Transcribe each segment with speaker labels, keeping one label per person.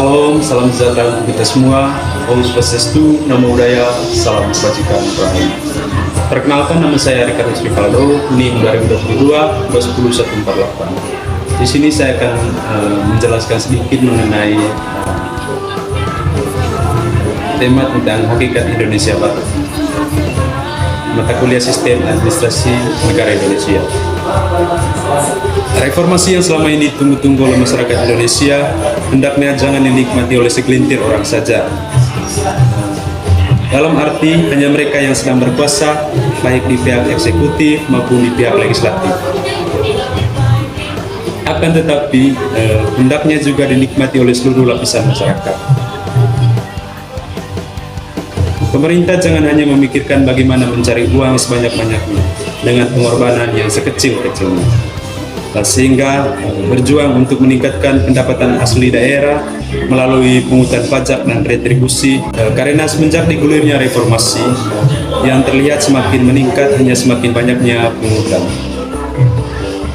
Speaker 1: Salam, salam sejahtera untuk kita semua. Om Swastiastu, Namo Buddhaya, salam kebajikan Rahayu. Perkenalkan, nama saya Ricardo Rivaldo, NIM 2022 20148. Di sini saya akan menjelaskan sedikit mengenai tema tentang hakikat Indonesia Baru, mata kuliah sistem administrasi negara Indonesia. Reformasi yang selama ini ditunggu-tunggu oleh masyarakat Indonesia hendaknya jangan dinikmati oleh segelintir orang saja. Dalam arti hanya mereka yang sedang berkuasa, baik di pihak eksekutif maupun di pihak legislatif. Akan tetapi hendaknya juga dinikmati oleh seluruh lapisan masyarakat. Pemerintah jangan hanya memikirkan bagaimana mencari uang sebanyak-banyaknya dengan pengorbanan yang sekecil-kecilnya, sehingga berjuang untuk meningkatkan pendapatan asli daerah melalui pungutan pajak dan retribusi. Karena semenjak digulirnya reformasi, yang terlihat semakin meningkat hanya semakin banyaknya pungutan.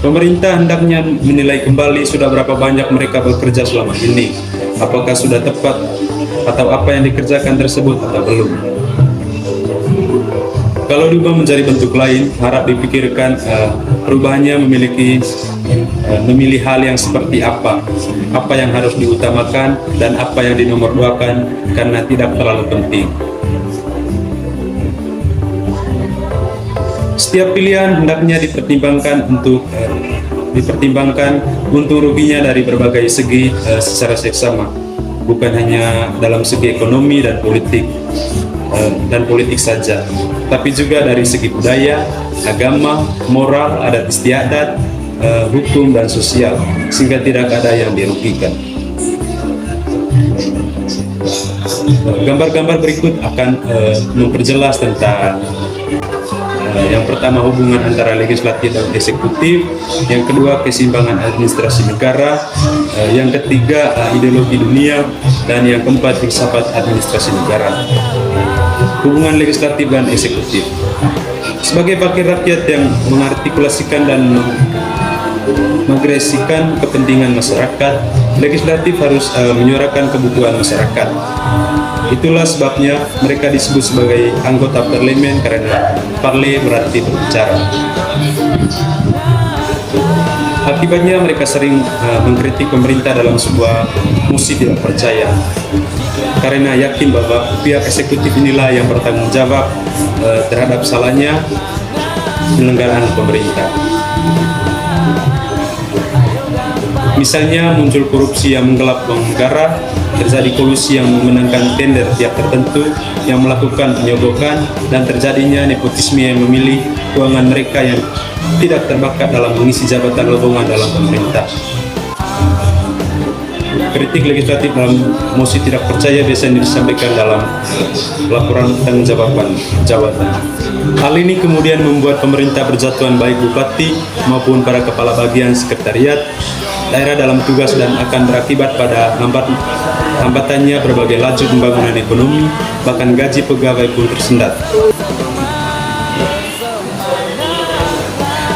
Speaker 1: Pemerintah hendaknya menilai kembali sudah berapa banyak mereka bekerja selama ini, apakah sudah tepat atau apa yang dikerjakan tersebut atau belum. Kalau diubah menjadi bentuk lain, harap dipikirkan perubahannya memilih hal yang seperti apa yang harus diutamakan dan apa yang dinomorduakan karena tidak terlalu penting. Setiap pilihan hendaknya dipertimbangkan untung ruginya dari berbagai segi secara seksama, bukan hanya dalam segi ekonomi dan politik saja, tapi juga dari segi budaya, agama, moral, adat istiadat, hukum dan sosial, sehingga tidak ada yang dirugikan. Gambar-gambar berikut akan memperjelas tentang yang pertama, hubungan antara legislatif dan eksekutif. Yang kedua, keseimbangan administrasi negara. Yang ketiga, ideologi dunia. Dan yang keempat, filsafat administrasi negara. Hubungan legislatif dan eksekutif. Sebagai wakil rakyat yang mengartikulasikan dan mengekspresikan kepentingan masyarakat, legislatif harus menyuarakan kebutuhan masyarakat. Itulah sebabnya mereka disebut sebagai anggota parlemen, karena parle berarti berbicara. Akibatnya mereka sering mengkritik pemerintah dalam sebuah mosi tidak percaya, karena yakin bahwa pihak eksekutif inilah yang bertanggung jawab terhadap salahnya penyelenggaraan pemerintah. Misalnya muncul korupsi yang menggelap uang negara, terjadi kolusi yang memenangkan tender pihak tertentu yang melakukan penyogokan, dan terjadinya nepotisme yang memilih keuangan mereka yang tidak terbakat dalam mengisi jabatan lowongan dalam pemerintah. Kritik legislatif dalam mosi tidak percaya biasanya disampaikan dalam laporan pertanggungjawaban jabatan. Hal ini kemudian membuat pemerintah berjatuhan baik bupati maupun para kepala bagian sekretariat daerah dalam tugas, dan akan berakibat pada hambatannya berbagai laju pembangunan ekonomi, bahkan gaji pegawai pun tersendat.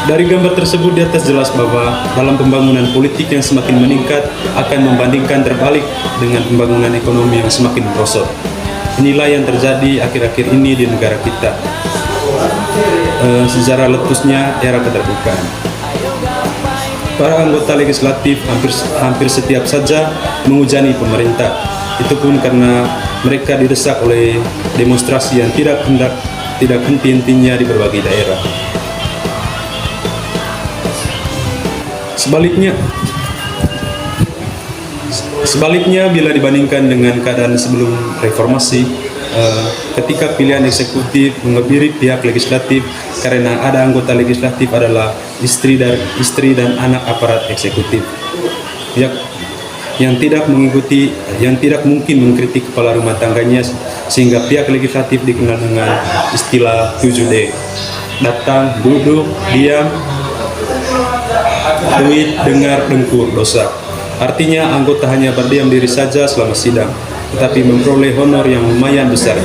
Speaker 1: Dari gambar tersebut di atas jelas bahwa dalam pembangunan politik yang semakin meningkat akan membandingkan terbalik dengan pembangunan ekonomi yang semakin merosot. Inilah yang terjadi akhir-akhir ini di negara kita. Sejarah letusnya era keterbukaan. Para anggota legislatif hampir setiap saja menghujani pemerintah. Itu pun karena mereka didesak oleh demonstrasi yang tidak henti-hentinya di berbagai daerah. Sebaliknya, bila dibandingkan dengan keadaan sebelum reformasi, ketika pilihan eksekutif mengebiri pihak legislatif, karena ada anggota legislatif adalah istri dan anak aparat eksekutif yang tidak mungkin mengkritik kepala rumah tangganya, sehingga pihak legislatif dikenal dengan istilah 7D: datang, duduk, diam, duit, dengar, dengkur, dosa. Artinya anggota hanya berdiam diri saja selama sidang, tetapi memperoleh honor yang lumayan besar.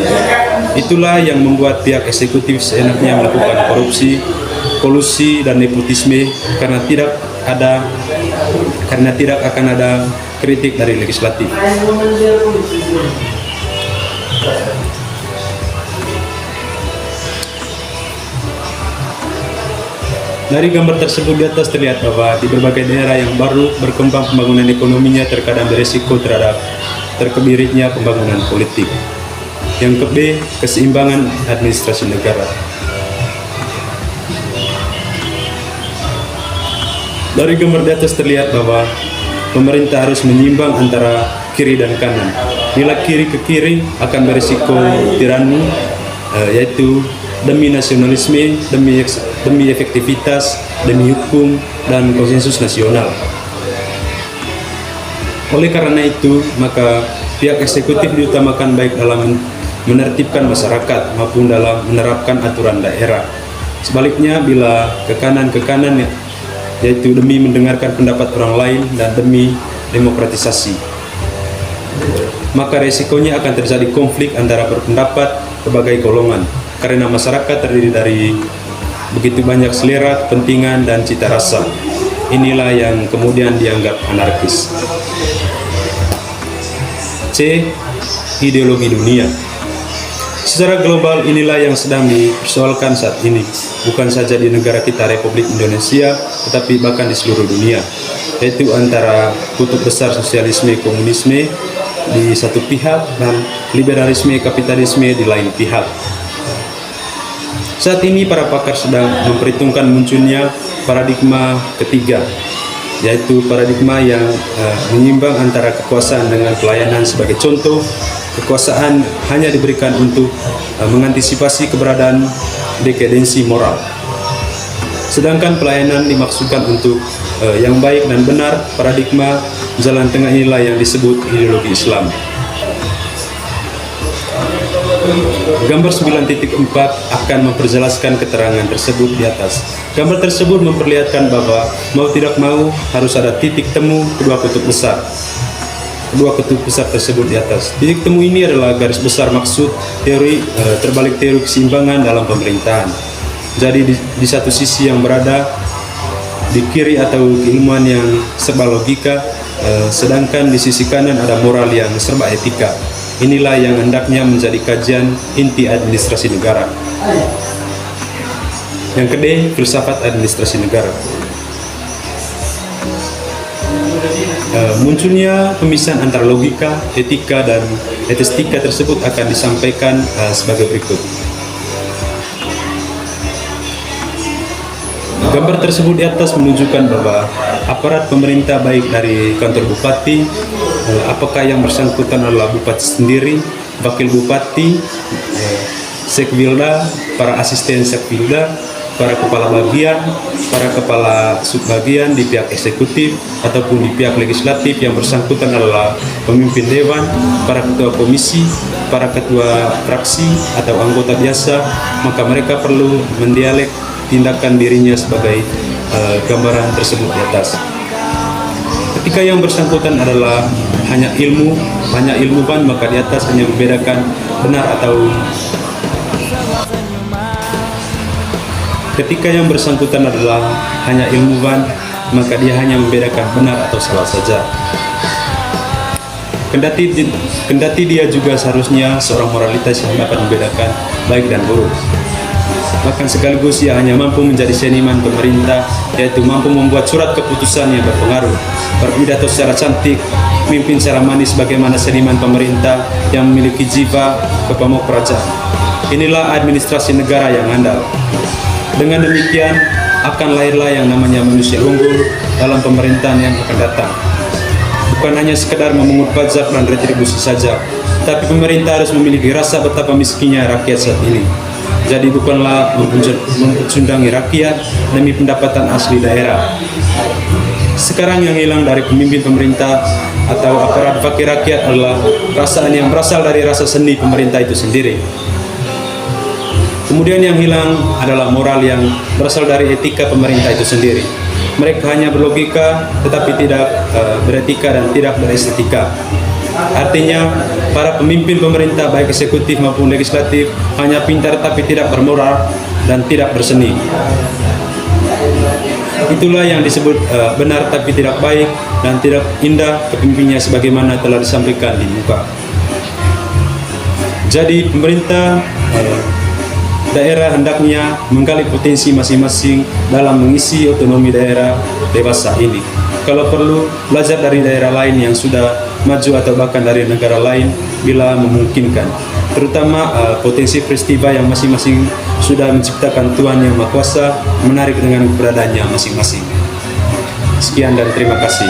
Speaker 1: Itulah yang membuat pihak eksekutif seenaknya melakukan korupsi, kolusi, dan nepotisme, karena tidak ada karena tidak akan ada kritik dari legislatif. Dari gambar tersebut di atas terlihat bahwa di berbagai daerah yang baru berkembang pembangunan ekonominya terkadang beresiko terhadap terkebiritnya pembangunan politik. Yang ke-B, keseimbangan administrasi negara. Dari gambar di atas terlihat bahwa pemerintah harus menyimbang antara kiri dan kanan. Bila kiri ke kiri akan berisiko tirani, yaitu demi nasionalisme, demi efektivitas, demi hukum, dan konsensus nasional. Oleh karena itu, maka pihak eksekutif diutamakan baik dalam menertibkan masyarakat maupun dalam menerapkan aturan daerah. Sebaliknya, bila ke kanan, yaitu demi mendengarkan pendapat orang lain dan demi demokratisasi, maka resikonya akan terjadi konflik antara berpendapat berbagai golongan, karena masyarakat terdiri dari begitu banyak selera, kepentingan, dan cita rasa. Inilah yang kemudian dianggap anarkis. C. Ideologi dunia. Secara global inilah yang sedang dipersoalkan saat ini, bukan saja di negara kita Republik Indonesia, tetapi bahkan di seluruh dunia, yaitu antara kutub besar sosialisme komunisme di satu pihak dan liberalisme kapitalisme di lain pihak. Saat ini para pakar sedang memperhitungkan munculnya paradigma ketiga, yaitu paradigma yang menyimbang antara kekuasaan dengan pelayanan. Sebagai contoh, kekuasaan hanya diberikan untuk mengantisipasi keberadaan dekadensi moral, sedangkan pelayanan dimaksudkan untuk yang baik dan benar. Paradigma jalan tengah inilah yang disebut ideologi Islam. Gambar 9.4 akan memperjelaskan keterangan tersebut di atas. Gambar tersebut memperlihatkan bahwa mau tidak mau harus ada titik temu kedua kutub besar. Kedua kutub besar tersebut di atas. Titik temu ini adalah garis besar maksud teori terbalik teori keseimbangan dalam pemerintahan. Jadi di satu sisi yang berada di kiri atau keilmuan yang serba logika, sedangkan di sisi kanan ada moral yang serba etika. Inilah yang hendaknya menjadi kajian inti administrasi negara. Yang kedua, filsafat administrasi negara. Munculnya pemisahan antara logika, etika, dan estetika tersebut akan disampaikan sebagai berikut. Gambar tersebut di atas menunjukkan bahwa aparat pemerintah baik dari kantor bupati, apakah yang bersangkutan adalah bupati sendiri, wakil bupati, sekvilda, para asisten sekvilda, para kepala bagian, para kepala subbagian di pihak eksekutif ataupun di pihak legislatif yang bersangkutan adalah pemimpin dewan, para ketua komisi, para ketua fraksi atau anggota biasa, maka mereka perlu mendialek tindakan dirinya sebagai gambaran tersebut di atas. Ketika yang bersangkutan adalah hanya ilmuwan, maka di atas hanya membedakan benar atau ketika yang bersangkutan adalah hanya ilmuwan, maka dia hanya membedakan benar atau salah saja. Kendati dia juga seharusnya seorang moralitas yang dapat membedakan baik dan buruk. Bahkan sekaligus ia hanya mampu menjadi seniman pemerintah, yaitu mampu membuat surat keputusan yang berpengaruh, berpidato secara cantik, memimpin secara manis bagaimana seniman pemerintah yang memiliki jiwa kepemuk kerajaan. Inilah administrasi negara yang andal. Dengan demikian akan lahirlah yang namanya manusia unggul dalam pemerintahan yang akan datang. Bukan hanya sekedar memungut pajak dan retribusi saja, tapi pemerintah harus memiliki rasa betapa miskinnya rakyat saat ini. Jadi bukanlah mencundangi rakyat demi pendapatan asli daerah. Sekarang yang hilang dari pemimpin pemerintah atau aparat wakil rakyat adalah perasaan yang berasal dari rasa seni pemerintah itu sendiri. Kemudian yang hilang adalah moral yang berasal dari etika pemerintah itu sendiri. Mereka hanya berlogika tetapi tidak beretika dan tidak berestetika. Artinya, para pemimpin pemerintah baik eksekutif maupun legislatif hanya pintar tapi tidak bermoral dan tidak berseni. Itulah yang disebut benar tapi tidak baik dan tidak indah kepemimpinannya sebagaimana telah disampaikan di muka. Jadi pemerintah daerah hendaknya menggali potensi masing-masing dalam mengisi otonomi daerah dewasa ini. Kalau perlu, belajar dari daerah lain yang sudah maju atau bahkan dari negara lain bila memungkinkan. Terutama potensi peristiwa yang masing-masing sudah menciptakan Tuhan Yang Maha Kuasa menarik dengan keberadaannya masing-masing. Sekian dan terima kasih.